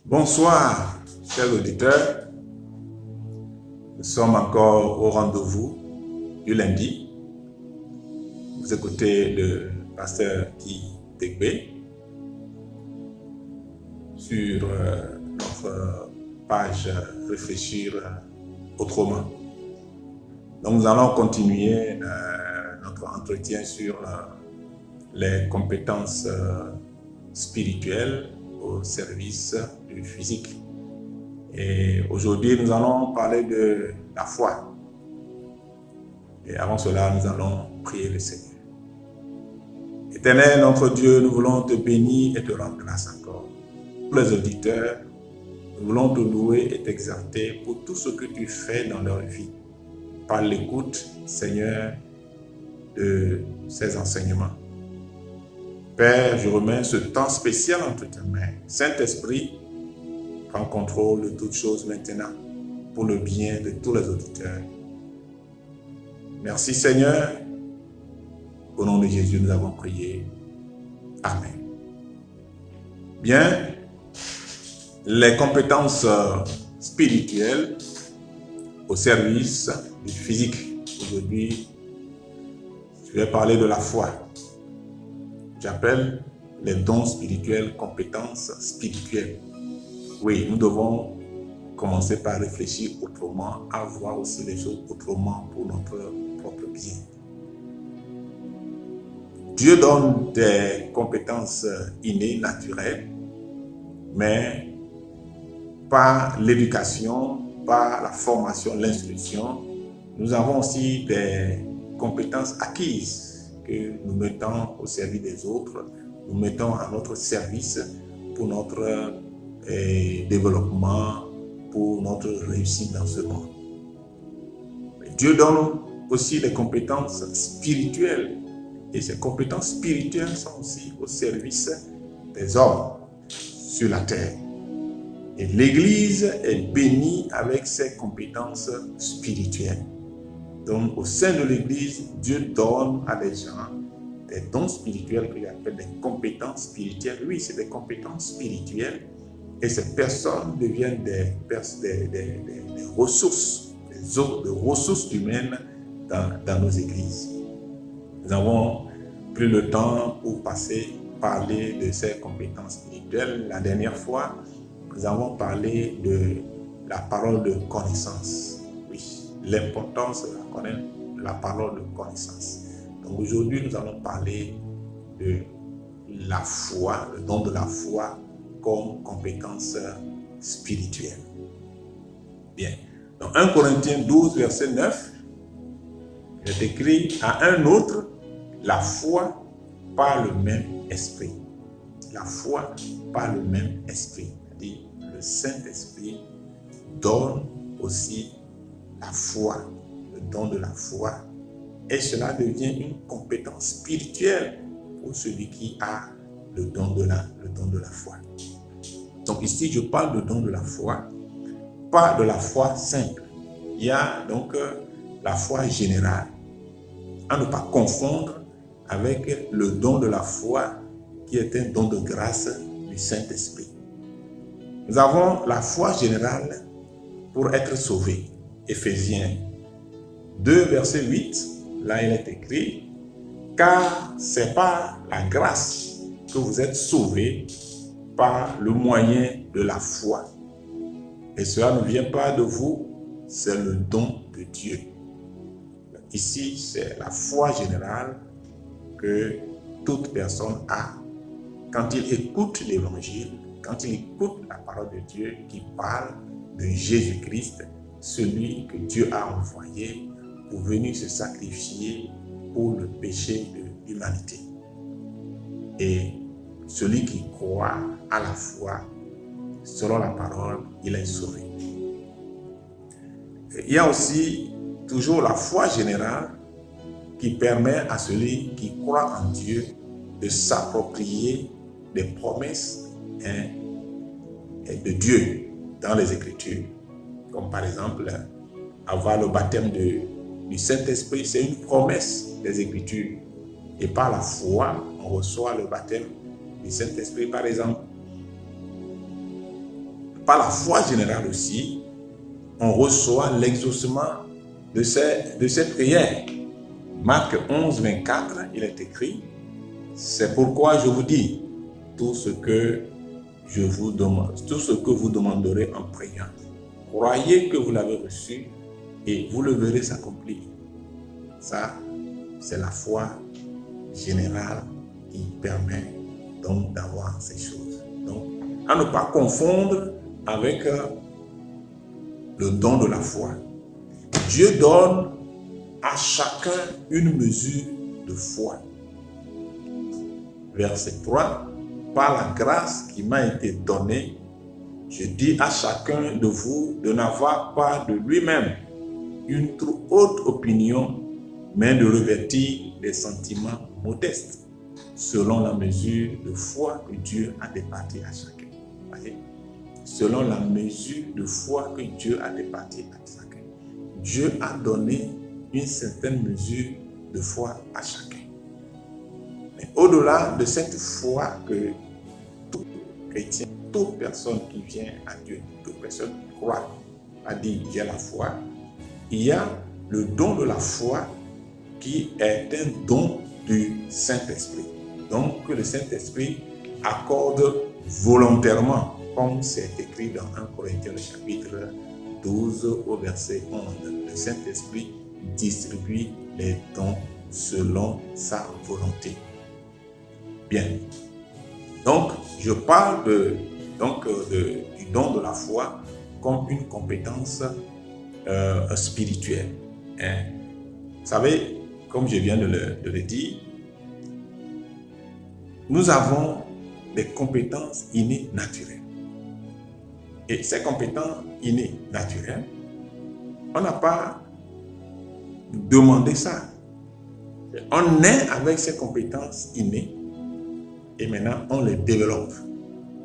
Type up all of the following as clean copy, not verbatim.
Bonsoir, chers auditeurs. Nous sommes encore au rendez-vous du lundi. Vous écoutez le pasteur Guy Degbe sur notre page Réfléchir autrement. Donc nous allons continuer notre entretien sur les compétences spirituelles au service du physique. Et aujourd'hui, nous allons parler de la foi. Et avant cela, nous allons prier le Seigneur. Éternel, notre Dieu, nous voulons te bénir et te rendre grâce encore. Pour les auditeurs, nous voulons te louer et t'exalter pour tout ce que tu fais dans leur vie. Par l'écoute, Seigneur, de ces enseignements. Père, je remets ce temps spécial entre tes mains. Saint-Esprit, prends contrôle de toutes choses maintenant, pour le bien de tous les auditeurs. Merci Seigneur. Au nom de Jésus, nous avons prié. Amen. Bien, les compétences spirituelles au service du physique. Aujourd'hui, je vais parler de la foi. J'appelle les dons spirituels compétences spirituelles. Oui, nous devons commencer par réfléchir autrement, à voir aussi les choses autrement pour notre propre bien. Dieu donne des compétences innées, naturelles, mais par l'éducation, par la formation, l'instruction, nous avons aussi des compétences acquises que nous mettons au service des autres, nous mettons à notre service pour notre développement, pour notre réussite dans ce monde. Dieu donne aussi les compétences spirituelles, et ces compétences spirituelles sont aussi au service des hommes sur la terre. Et l'Église est bénie avec ces compétences spirituelles. Donc, au sein de l'Église, Dieu donne à des gens des dons spirituels qu'il appelle des compétences spirituelles. Oui, c'est des compétences spirituelles. Et ces personnes deviennent des ressources, des ressources humaines dans nos églises. Nous avons pris le temps pour parler de ces compétences spirituelles. La dernière fois, nous avons parlé de la parole de connaissance. Oui, l'importance de la parole de connaissance. Donc aujourd'hui, nous allons parler de la foi, le don de la foi comme compétence spirituelle. Bien. Dans 1 Corinthiens 12, verset 9, il est écrit à un autre, la foi par le même esprit. La foi par le même esprit. C'est-à-dire, le Saint-Esprit donne aussi la foi, le don de la foi. Et cela devient une compétence spirituelle pour celui qui a le don de la foi. Donc ici, je parle de don de la foi, pas de la foi simple. Il y a donc la foi générale. À ne pas confondre avec le don de la foi qui est un don de grâce du Saint-Esprit. Nous avons la foi générale pour être sauvé. Éphésiens 2, verset 8, là il est écrit, car c'est par la grâce que vous êtes sauvés par le moyen de la foi. Et cela ne vient pas de vous, c'est le don de Dieu. Ici, c'est la foi générale que toute personne a. Quand il écoute l'évangile, quand il écoute la parole de Dieu qui parle de Jésus-Christ, celui que Dieu a envoyé pour venir se sacrifier pour le péché de l'humanité. Et celui qui croit à la foi, selon la parole, il est sauvé. Il y a aussi toujours la foi générale qui permet à celui qui croit en Dieu de s'approprier des promesses de Dieu dans les Écritures. Comme par exemple, avoir le baptême du Saint-Esprit, c'est une promesse des Écritures. Et par la foi, on reçoit le baptême du Saint-Esprit. Par exemple, par la foi générale aussi, on reçoit l'exaucement de ces prières. Marc 11, 24, il est écrit, « C'est pourquoi je vous dis, tout ce que vous demanderez en priant, croyez que vous l'avez reçu et vous le verrez s'accomplir. » Ça, c'est la foi générale qui permet donc d'avoir ces choses. Donc, à ne pas confondre avec le don de la foi. Dieu donne à chacun une mesure de foi. Verset 3, par la grâce qui m'a été donnée, je dis à chacun de vous de n'avoir pas de lui-même une trop haute opinion, mais de revêtir des sentiments modestes, selon la mesure de foi que Dieu a départie à chacun. Voyez? Selon la mesure de foi que Dieu a départie à chacun. Dieu a donné une certaine mesure de foi à chacun. Mais au-delà de cette foi que tout chrétien, toute personne qui vient à Dieu, toute personne qui croit, a dit j'ai la foi, il y a le don de la foi qui est un don du Saint-Esprit. Donc que le Saint-Esprit accorde volontairement, comme c'est écrit dans 1 Corinthiens le chapitre 12 au verset 11. Le Saint-Esprit distribue les dons selon sa volonté. Bien. Donc, je parle du don de la foi comme une compétence spirituelle. Hein? Vous savez, comme je viens de le dire, nous avons des compétences innées naturelles. Et ces compétences innées naturelles, on n'a pas demandé ça. On est avec ces compétences innées et maintenant on les développe.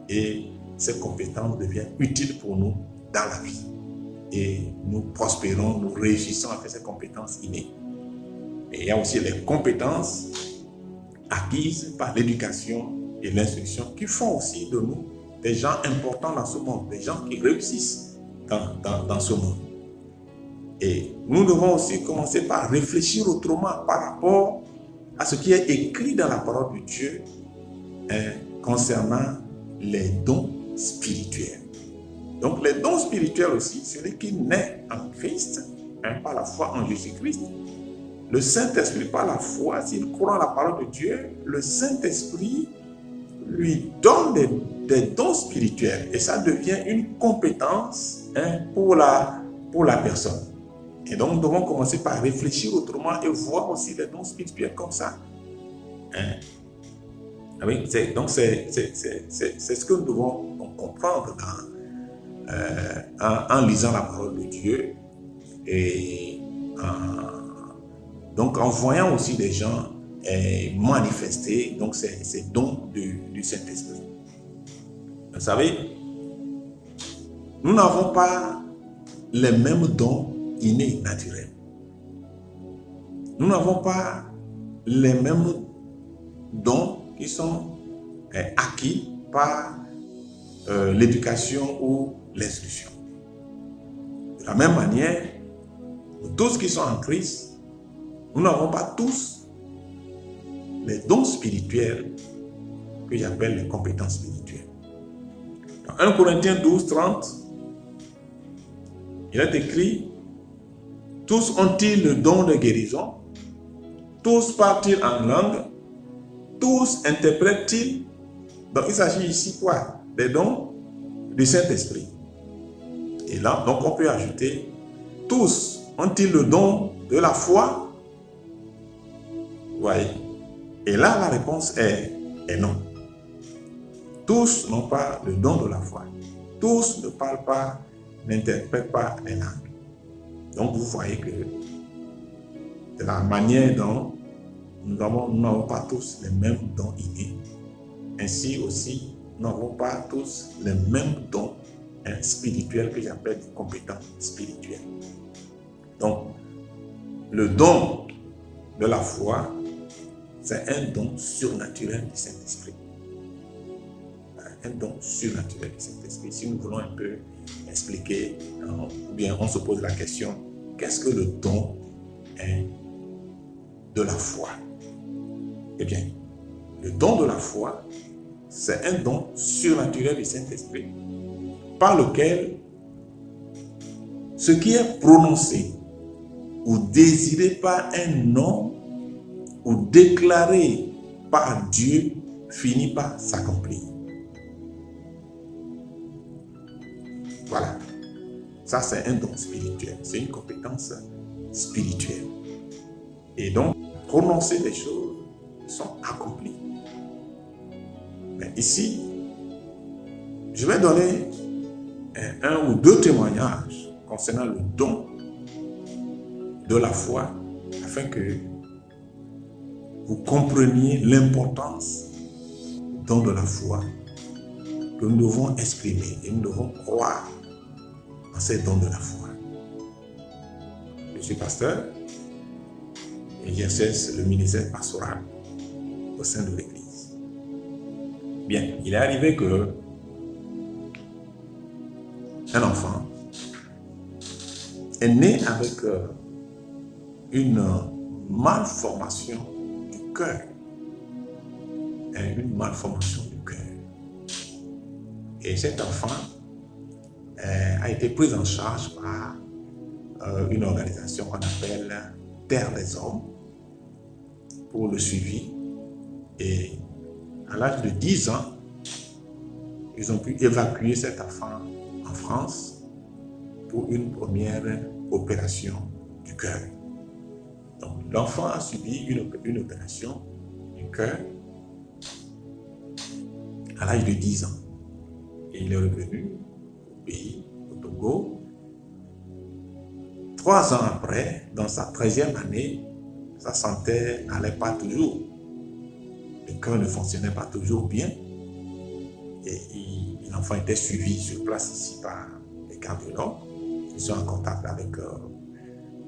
Et ces compétences deviennent utiles pour nous dans la vie. Et nous prospérons, nous réussissons avec ces compétences innées. Et il y a aussi les compétences acquises par l'éducation et l'instruction qui font aussi de nous des gens importants dans ce monde, des gens qui réussissent dans ce monde. Et nous devons aussi commencer par réfléchir autrement par rapport à ce qui est écrit dans la parole de Dieu concernant les dons spirituels. Donc les dons spirituels aussi, celui qui naît en Christ, par la foi en Jésus-Christ, le Saint-Esprit par la foi, s'il croit en la parole de Dieu, le Saint-Esprit lui donne des dons spirituels et ça devient une compétence pour la personne. Et donc nous devons commencer par réfléchir autrement et voir aussi les dons spirituels comme ça. Oui, donc c'est ce que nous devons comprendre en lisant la parole de Dieu et donc en voyant aussi des gens manifester donc ces dons du Saint-Esprit. Vous savez, nous n'avons pas les mêmes dons innés naturels. Nous n'avons pas les mêmes dons qui sont acquis par l'éducation ou l'instruction. De la même manière, nous tous qui sommes en Christ, nous n'avons pas tous les dons spirituels que j'appelle les compétences spirituelles. Dans 1 Corinthiens 12, 30, il est écrit « Tous ont-ils le don de guérison? Tous parlent-ils en langue? Tous interprètent-ils » Donc il s'agit ici quoi? Des dons du Saint-Esprit. Et là, donc on peut ajouter « Tous ont-ils le don de la foi? » Vous voyez? Et là, la réponse est non. Tous n'ont pas le don de la foi. Tous ne parlent pas, n'interprètent pas les langues. Donc vous voyez que de la manière dont nous n'avons pas tous les mêmes dons innés. Ainsi aussi, nous n'avons pas tous les mêmes dons spirituels que j'appelle des compétences spirituelles. Donc, le don de la foi, c'est un don surnaturel du Saint-Esprit. un don surnaturel du Saint-Esprit. Si nous voulons un peu expliquer, ou bien on se pose la question, qu'est-ce que le don de la foi? Eh bien, le don de la foi, c'est un don surnaturel du Saint-Esprit par lequel ce qui est prononcé ou désiré par un homme ou déclaré par Dieu finit par s'accomplir. Voilà. Ça, c'est un don spirituel. C'est une compétence spirituelle. Et donc, prononcer des choses sont accomplies. Mais ici, je vais donner un ou deux témoignages concernant le don de la foi afin que vous compreniez l'importance du don de la foi que nous devons exprimer et nous devons croire en ces dons de la foi. Je suis pasteur et j'exerce le ministère pastoral au sein de l'Église. Bien, il est arrivé que un enfant est né avec une malformation du cœur. Une malformation du cœur. Et cet enfant a été pris en charge par une organisation qu'on appelle Terre des Hommes pour le suivi. Et à l'âge de 10 ans, ils ont pu évacuer cet enfant en France pour une première opération du cœur. Donc l'enfant a subi une opération du cœur à l'âge de 10 ans. Et il est revenu au pays, au Togo. 3 ans après, dans sa 13e année, sa santé n'allait pas toujours. Le cœur ne fonctionnait pas toujours bien. Et l'enfant était suivi sur place ici par les cardiologues. Ils sont en contact avec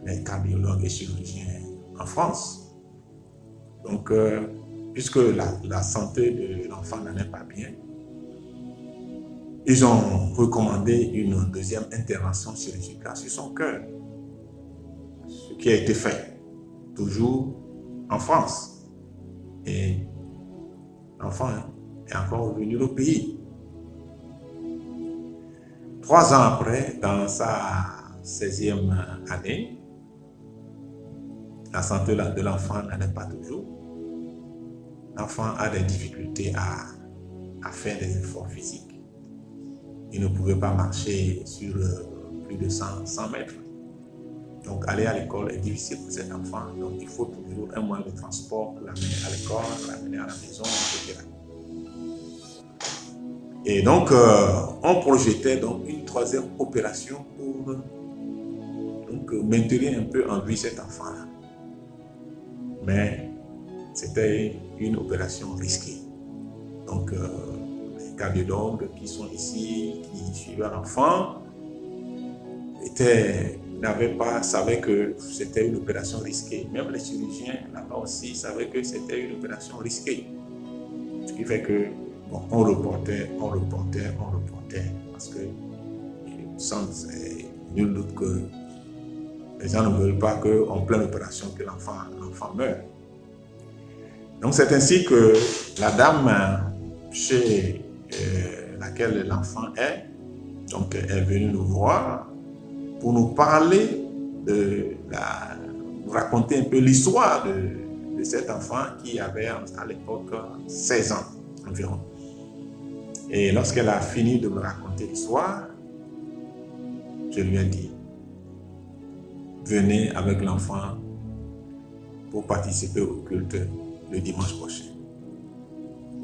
les cardiologues et chirurgiens en France. Donc, puisque la santé de l'enfant n'allait pas bien, ils ont recommandé une deuxième intervention chirurgicale sur son cœur. Ce qui a été fait, toujours en France. Et l'enfant est encore revenu au pays. 3 ans après, dans sa 16e année, la santé de l'enfant n'allait pas toujours. L'enfant a des difficultés à faire des efforts physiques. Il ne pouvait pas marcher sur plus de 100 mètres. Donc aller à l'école est difficile pour cet enfant. Donc il faut toujours un moyen de transport pour l'amener à l'école, pour l'amener à la maison, etc. Et donc on projetait donc une 3e opération pour maintenir un peu en vie cet enfant-là. Mais c'était une opération risquée. Donc les cardiologues qui sont ici, qui suivaient l'enfant, savaient que c'était une opération risquée. Même les chirurgiens là-bas aussi savaient que c'était une opération risquée. Ce qui fait que on reportait, parce que sans nul doute que les gens ne veulent pas qu'en pleine opération que l'enfant meure. Donc c'est ainsi que la dame chez laquelle l'enfant est, donc est venue nous voir pour nous parler nous raconter un peu l'histoire de cet enfant qui avait à l'époque 16 ans environ. Et lorsqu'elle a fini de me raconter l'histoire, je lui ai dit, venez avec l'enfant pour participer au culte le dimanche prochain.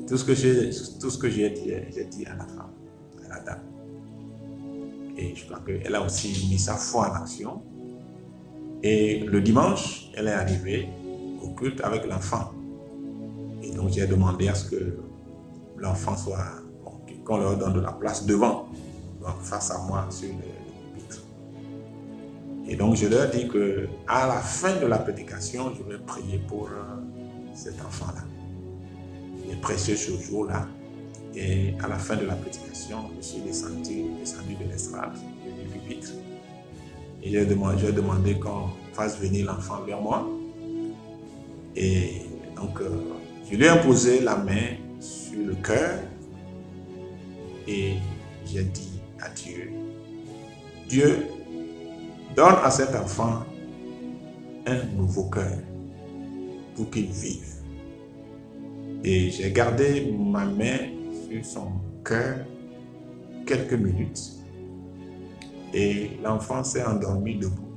Tout ce que j'ai dit à la femme, à la dame. Et je crois qu'elle a aussi mis sa foi en action. Et le dimanche, elle est arrivée au culte avec l'enfant. Et donc j'ai demandé à ce que l'enfant qu'on leur donne de la place devant, donc face à moi sur le pupitre. Et donc je leur dis qu'à la fin de la prédication, je vais prier pour cet enfant-là. Il est précieux ce jour-là. Et à la fin de la prédication, je suis descendu de l'estrade, du pupitre. Et j'ai demandé qu'on fasse venir l'enfant vers moi. Et donc, je lui ai imposé la main sur le cœur et j'ai dit à Dieu, Dieu, donne à cet enfant un nouveau cœur pour qu'il vive. Et j'ai gardé ma main sur son cœur quelques minutes et l'enfant s'est endormi debout.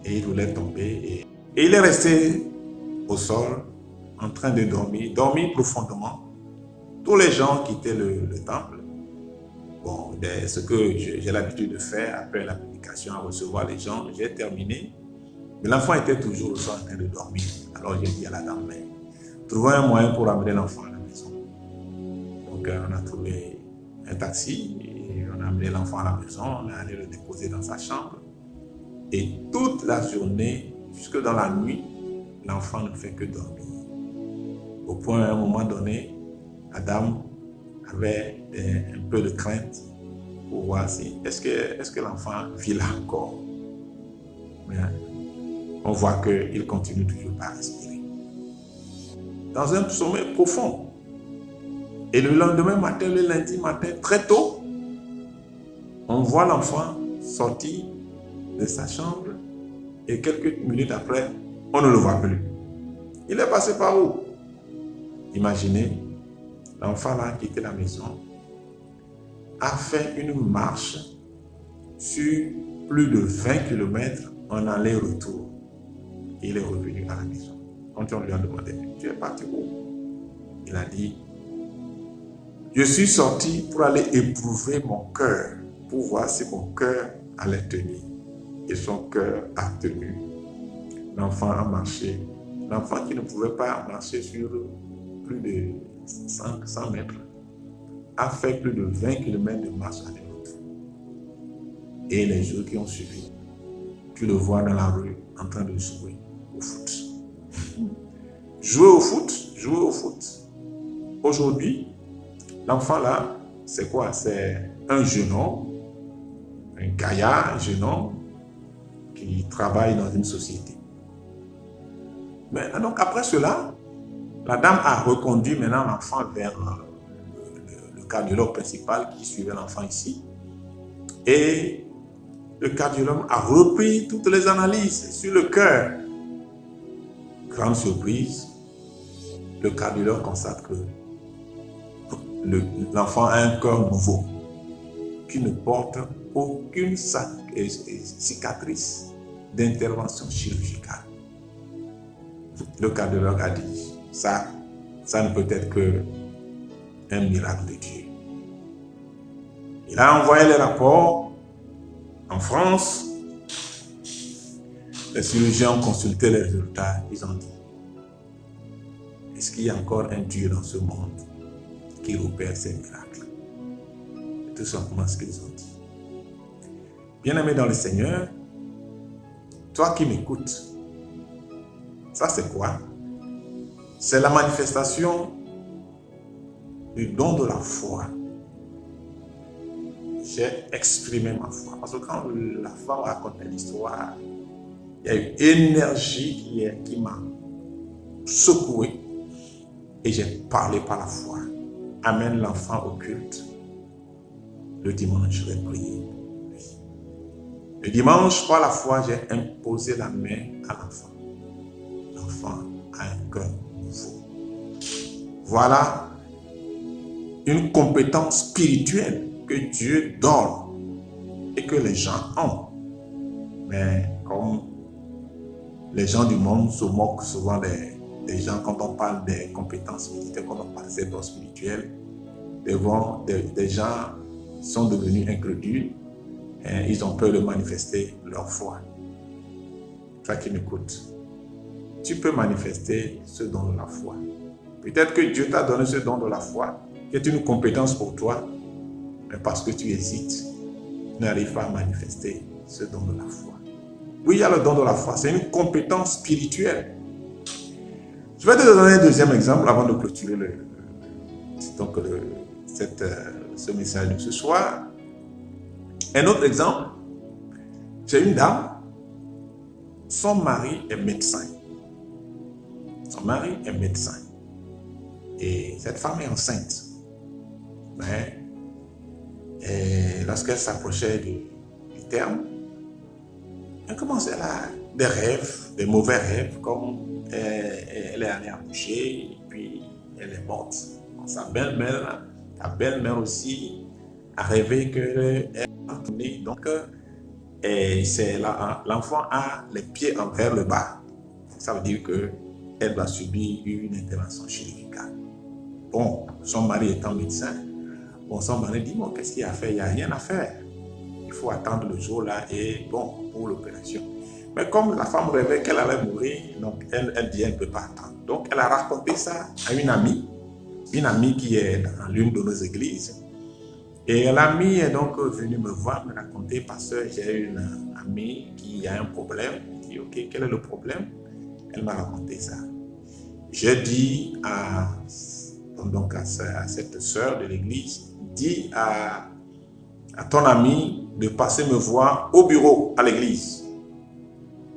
Et il voulait tomber et il est resté au sol en train de dormir profondément. Tous les gens quittaient le temple. Bon, ce que j'ai l'habitude de faire après la prédication, à recevoir les gens, j'ai terminé. Mais l'enfant était toujours au sol en train de dormir. Alors j'ai dit à la dame, mais trouvons un moyen pour amener l'enfant à la maison. Donc on a trouvé un taxi et on a amené l'enfant à la maison, on est allé le déposer dans sa chambre. Et toute la journée, jusque dans la nuit, l'enfant ne fait que dormir. Au point, à un moment donné, la dame avait un peu de crainte pour voir si est-ce que l'enfant vit là encore. Mais on voit qu'il continue toujours à respirer. Dans un sommeil profond. Et le lendemain matin, le lundi matin, très tôt, on voit l'enfant sortir de sa chambre et quelques minutes après, on ne le voit plus. Il est passé par où? Imaginez, l'enfant là qui était à la maison a fait une marche sur plus de 20 km en aller-retour. Il est revenu à la maison. Quand on lui a demandé, tu es parti où? Il a dit, je suis sorti pour aller éprouver mon cœur, pour voir si mon cœur allait tenir. Et son cœur a tenu. L'enfant a marché. L'enfant qui ne pouvait pas marcher sur plus de 100 mètres a fait plus de 20 km de marche à l'époque. Et les jours qui ont suivi, tu le vois dans la rue en train de jouer au foot. Jouer au foot. Aujourd'hui, l'enfant là, c'est quoi? C'est un jeune homme, un gaillard, jeune homme qui travaille dans une société. Mais donc après cela, la dame a reconduit maintenant l'enfant vers le cardiologue principal qui suivait l'enfant ici. Et le cardiologue a repris toutes les analyses sur le cœur. Grande surprise, le cardiologue constate que l'enfant a un cœur nouveau qui ne porte aucune cicatrice d'intervention chirurgicale. Le cardiologue a dit, ça ne peut être qu'un miracle de Dieu. Il a envoyé les rapports en France. Les chirurgiens ont consulté les résultats. Ils ont dit, est-ce qu'il y a encore un Dieu dans ce monde qui opère ces miracles? C'est tout simplement ce qu'ils ont dit. Bien-aimé dans le Seigneur, toi qui m'écoutes, ça c'est quoi? C'est la manifestation du don de la foi. J'ai exprimé ma foi. Parce que quand la femme racontait l'histoire, il y a eu une énergie qui m'a secoué et j'ai parlé par la foi. Amène l'enfant au culte. Le dimanche, je vais prier. Le dimanche, par la foi, j'ai imposé la main à l'enfant. L'enfant a un cœur nouveau. Voilà une compétence spirituelle que Dieu donne et que les gens ont. Mais comme les gens du monde se moquent souvent des gens quand on parle des compétences spirituelles, quand on parle des dons spirituels, des gens sont devenus incrédules et ils ont peur de manifester leur foi. Toi qui m'écoutes, tu peux manifester ce don de la foi. Peut-être que Dieu t'a donné ce don de la foi, qui est une compétence pour toi, mais parce que tu hésites, tu n'arrives pas à manifester ce don de la foi. Oui, il y a le don de la foi, c'est une compétence spirituelle. Je vais te donner un deuxième exemple avant de clôturer C'est donc ce message de ce soir. Un autre exemple, j'ai une dame, son mari est médecin. Son mari est médecin. Et cette femme est enceinte. Mais lorsqu'elle s'approchait du terme, elle a des rêves, des mauvais rêves, comme elle est allée accoucher et puis elle est morte. Sa belle-mère aussi a rêvé qu'elle est née. Donc, l'enfant a les pieds vers le bas. Ça veut dire qu'elle va subir une intervention chirurgicale. Bon, son mari étant médecin, son mari dit, bon, qu'est-ce qu'il y a à faire? Il n'y a rien à faire. Il faut attendre le jour là et bon, pour l'opération. Mais comme la femme rêvait qu'elle allait mourir, donc elle dit, elle ne peut pas attendre. Donc, elle a raconté ça à une amie qui est dans l'une de nos églises. Et l'amie est donc venue me voir, me raconter, parce que j'ai une amie qui a un problème. Je dis, ok, quel est le problème? Elle m'a raconté ça. J'ai dit à cette sœur de l'église, dis à ton ami de passer me voir au bureau à l'église.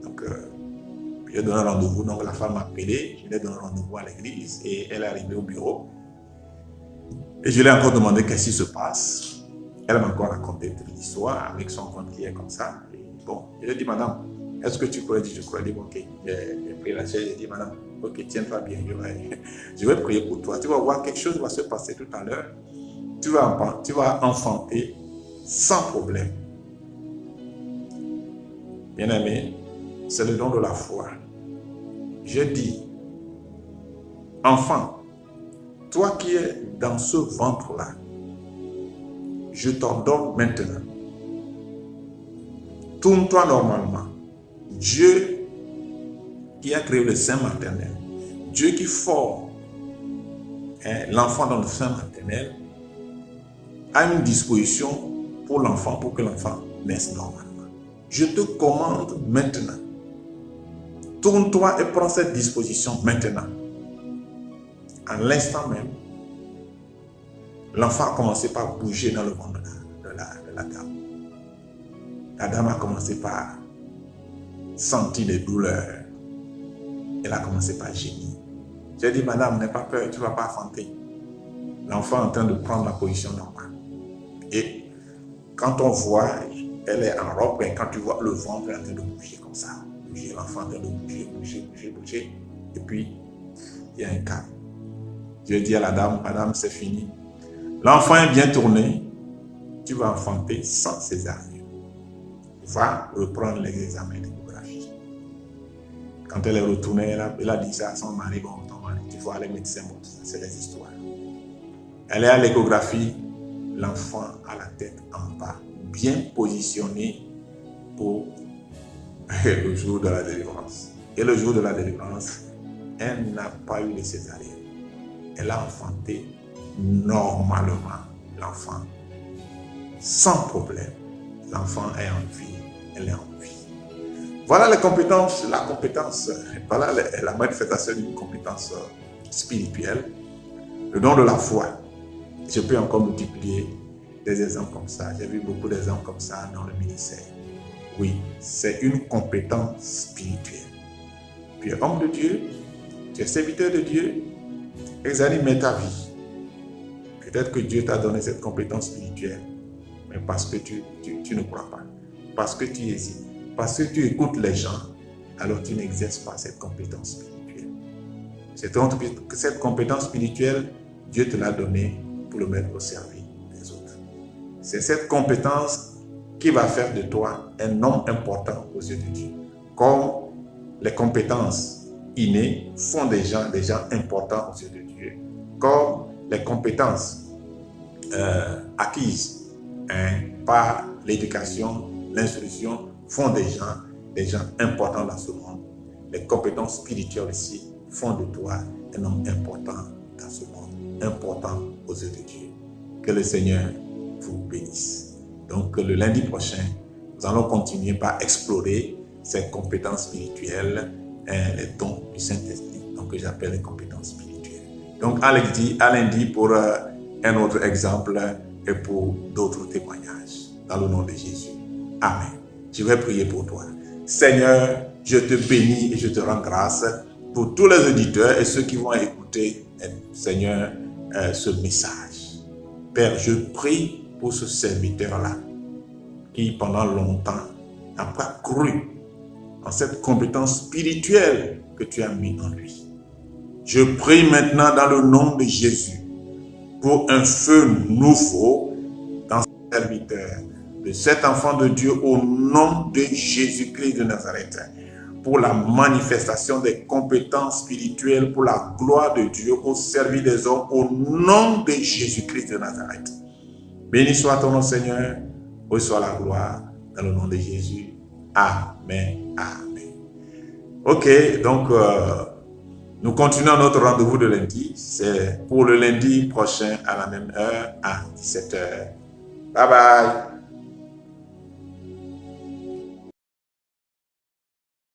Donc, j'ai donné un rendez-vous. Donc, la femme m'a appelé, je lui ai donné un rendez-vous à l'église et elle est arrivée au bureau. Et je lui ai encore demandé qu'est-ce qui se passe. Elle m'a encore raconté toute l'histoire avec son compte qui est comme ça. Et bon, je lui ai dit, madame, est-ce que tu crois? Je crois. Elle dit, ok. J'ai pris la chaise, j'ai dit, madame, ok, tiens-toi bien, je vais prier pour toi. Tu vas voir, quelque chose va se passer tout à l'heure. Tu vas enfanter sans problème. Bien-aimé, c'est le don de la foi. Je dis, enfant, toi qui es dans ce ventre-là, je t'ordonne maintenant, tourne-toi normalement. Dieu qui a créé le sein maternel, Dieu qui forme l'enfant dans le sein maternel, a une disposition pour l'enfant, pour que l'enfant naisse normalement. Je te commande maintenant, tourne-toi et prends cette disposition maintenant. À l'instant même, l'enfant a commencé par bouger dans le ventre de la dame. La dame a commencé par sentir des douleurs. Elle a commencé par gémir. J'ai dit, madame, n'aie pas peur, tu ne vas pas enfanter. L'enfant est en train de prendre la position normale. Et quand on voit, elle est en robe, et quand tu vois le ventre est en train de bouger comme ça. Bouger, l'enfant est en train de bouger. Et puis, il y a un calme. Je dis à la dame, madame, c'est fini. L'enfant est bien tourné. Tu vas enfanter sans césarienne. Va reprendre les examens d'échographie. Quand elle est retournée, elle a dit ça à son mari, bon, ton mari, tu vois, les médecins, bon, c'est les histoires. Elle est à l'échographie, l'enfant a la tête en bas, bien positionné pour le jour de la délivrance. Et le jour de la délivrance, elle n'a pas eu de césarienne. Elle a enfanté normalement l'enfant, sans problème. L'enfant est en vie, elle est en vie. Voilà les compétences, voilà la manifestation d'une compétence spirituelle, le don de la foi. Je peux encore multiplier des exemples comme ça. J'ai vu beaucoup d'exemples comme ça dans le ministère. Oui, c'est une compétence spirituelle. Tu es homme de Dieu, tu es serviteur de Dieu, examine ta vie. Peut-être que Dieu t'a donné cette compétence spirituelle, mais parce que tu ne crois pas, parce que tu hésites, parce que tu écoutes les gens, alors tu n'exerces pas cette compétence spirituelle. Cette compétence spirituelle, Dieu te l'a donnée pour le mettre au service des autres. C'est cette compétence qui va faire de toi un homme important aux yeux de Dieu. Comme les compétences innées font des gens importants aux yeux de Dieu. Comme les compétences acquises par l'éducation, l'instruction font des gens importants dans ce monde. Les compétences spirituelles aussi font de toi un homme important dans ce monde, important aux yeux de Dieu. Que le Seigneur vous bénisse. Donc le lundi prochain, nous allons continuer par explorer ces compétences spirituelles, les dons du Saint-Esprit, donc que j'appelle les compétences spirituelles. Donc, à lundi pour un autre exemple et pour d'autres témoignages. Dans le nom de Jésus. Amen. Je vais prier pour toi. Seigneur, je te bénis et je te rends grâce pour tous les auditeurs et ceux qui vont écouter, Seigneur, ce message. Père, je prie pour ce serviteur-là qui, pendant longtemps, n'a pas cru en cette compétence spirituelle que tu as mis en lui. Je prie maintenant dans le nom de Jésus pour un feu nouveau dans ce serviteur, de cet enfant de Dieu au nom de Jésus-Christ de Nazareth, pour la manifestation des compétences spirituelles, pour la gloire de Dieu au service des hommes, au nom de Jésus-Christ de Nazareth. Béni soit ton nom, Seigneur, reçois la gloire dans le nom de Jésus. Amen. Amen. Ok, donc nous continuons notre rendez-vous de lundi. C'est pour le lundi prochain à la même heure, à 17h. Bye bye.